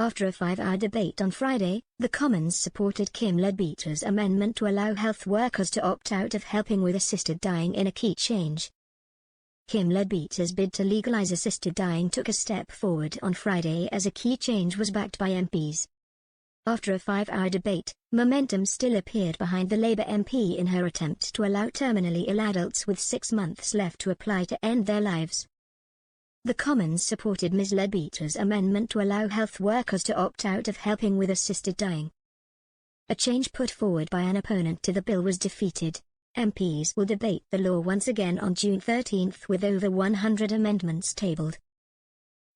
After a 5-hour debate on Friday, the Commons supported Kim Leadbeater's amendment to allow health workers to opt out of helping with assisted dying in a key change. Kim Leadbeater's bid to legalise assisted dying took a step forward on Friday as a key change was backed by MPs. After a 5-hour debate, momentum still appeared behind the Labour MP in her attempt to allow terminally ill adults with 6 months left to apply to end their lives. The Commons supported Ms. Leadbeater's amendment to allow health workers to opt out of helping with assisted dying. A change put forward by an opponent to the bill was defeated. MPs will debate the law once again on June 13 with over 100 amendments tabled.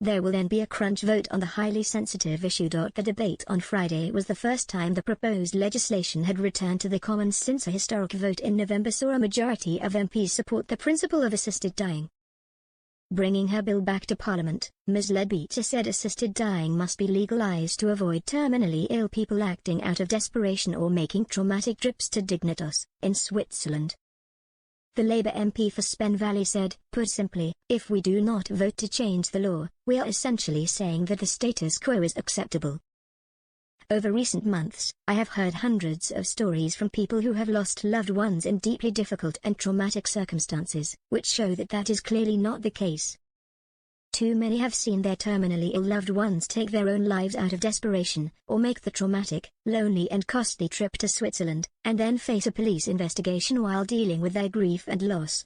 There will then be a crunch vote on the highly sensitive issue. The debate on Friday was the first time the proposed legislation had returned to the Commons since a historic vote in November saw a majority of MPs support the principle of assisted dying. Bringing her bill back to Parliament, Ms. Leadbeater said assisted dying must be legalised to avoid terminally ill people acting out of desperation or making traumatic trips to Dignitas, in Switzerland. The Labour MP for Spen Valley said, "Put simply, if we do not vote to change the law, we are essentially saying that the status quo is acceptable." Over recent months, I have heard hundreds of stories from people who have lost loved ones in deeply difficult and traumatic circumstances, which show that that is clearly not the case. Too many have seen their terminally ill loved ones take their own lives out of desperation, or make the traumatic, lonely and costly trip to Switzerland, and then face a police investigation while dealing with their grief and loss.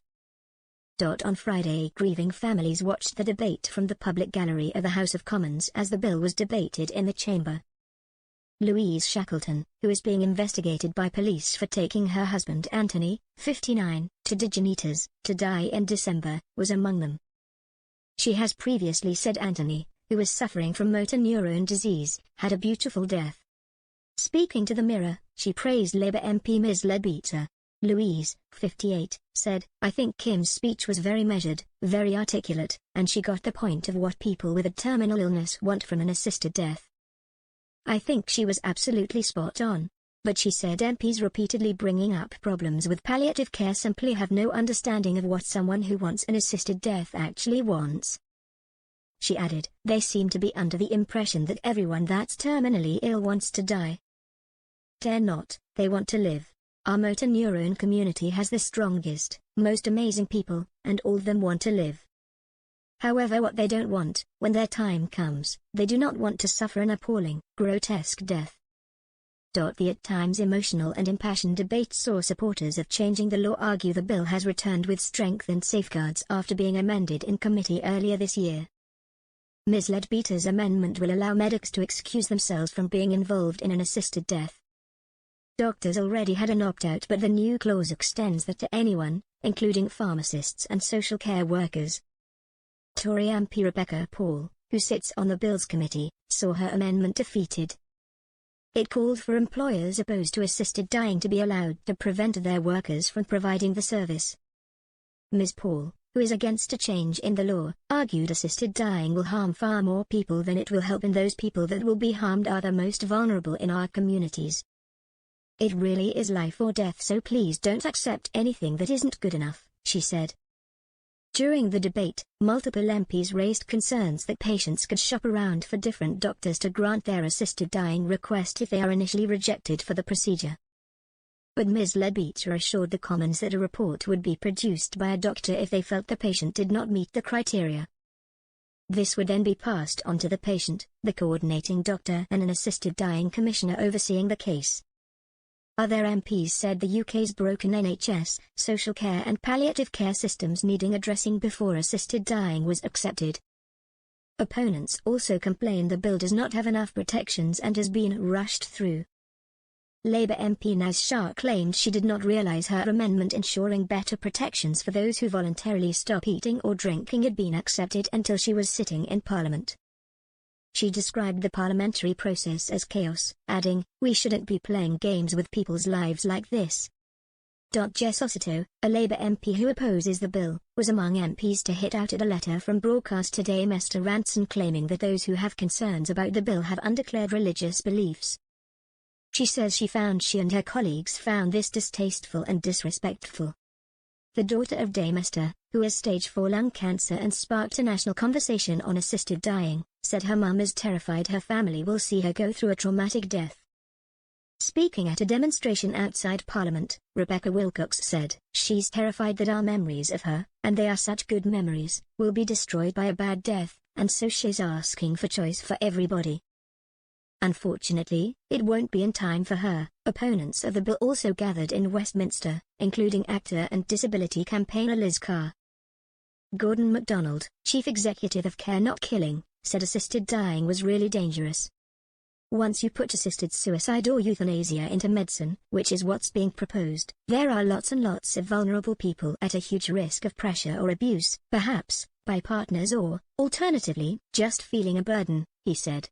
On Friday, grieving families watched the debate from the public gallery of the House of Commons as the bill was debated in the chamber. Louise Shackleton, who is being investigated by police for taking her husband Anthony, 59, to Dignitas, to die in December, was among them. She has previously said Anthony, who was suffering from motor neurone disease, had a beautiful death. Speaking to the Mirror, she praised Labour MP Ms. Leadbeater. Louise, 58, said, "I think Kim's speech was very measured, very articulate, and she got the point of what people with a terminal illness want from an assisted death. I think she was absolutely spot on." But she said MPs repeatedly bringing up problems with palliative care simply have no understanding of what someone who wants an assisted death actually wants. She added, "They seem to be under the impression that everyone that's terminally ill wants to die. They're not, they want to live. Our motor neurone community has the strongest, most amazing people, and all of them want to live. However, what they don't want, when their time comes, they do not want to suffer an appalling, grotesque death." The at times emotional and impassioned debate saw supporters of changing the law argue the bill has returned with strengthened safeguards after being amended in committee earlier this year. Ms. Leadbeater's amendment will allow medics to excuse themselves from being involved in an assisted death. Doctors already had an opt-out, but the new clause extends that to anyone, including pharmacists and social care workers. Tory MP Rebecca Paul, who sits on the Bills Committee, saw her amendment defeated. It called for employers opposed to assisted dying to be allowed to prevent their workers from providing the service. Ms. Paul, who is against a change in the law, argued assisted dying will harm far more people than it will help, and those people that will be harmed are the most vulnerable in our communities. "It really is life or death, so please don't accept anything that isn't good enough," she said. During the debate, multiple MPs raised concerns that patients could shop around for different doctors to grant their assisted dying request if they are initially rejected for the procedure. But Ms. Leadbeater assured the Commons that a report would be produced by a doctor if they felt the patient did not meet the criteria. This would then be passed on to the patient, the coordinating doctor and an assisted dying commissioner overseeing the case. Other MPs said the UK's broken NHS, social care and palliative care systems needing addressing before assisted dying was accepted. Opponents also complained the bill does not have enough protections and has been rushed through. Labour MP Naz Shah claimed she did not realise her amendment ensuring better protections for those who voluntarily stop eating or drinking had been accepted until she was sitting in Parliament. She described the parliamentary process as chaos, adding, "We shouldn't be playing games with people's lives like this." Jess Osito, a Labour MP who opposes the bill, was among MPs to hit out at a letter from Broadcast Today Mr Ranson claiming that those who have concerns about the bill have undeclared religious beliefs. She says she and her colleagues found this distasteful and disrespectful. The daughter of Daymester, who has stage 4 lung cancer and sparked a national conversation on assisted dying, said her mum is terrified her family will see her go through a traumatic death. Speaking at a demonstration outside Parliament, Rebecca Wilcox said, "She's terrified that our memories of her, and they are such good memories, will be destroyed by a bad death, and so she's asking for choice for everybody." Unfortunately, it won't be in time for her. Opponents of the bill also gathered in Westminster, including actor and disability campaigner Liz Carr. Gordon MacDonald, chief executive of Care Not Killing, said assisted dying was really dangerous. Once you put assisted suicide or euthanasia into medicine, which is what's being proposed, there are lots and lots of vulnerable people at a huge risk of pressure or abuse, perhaps, by partners or, alternatively, just feeling a burden, he said.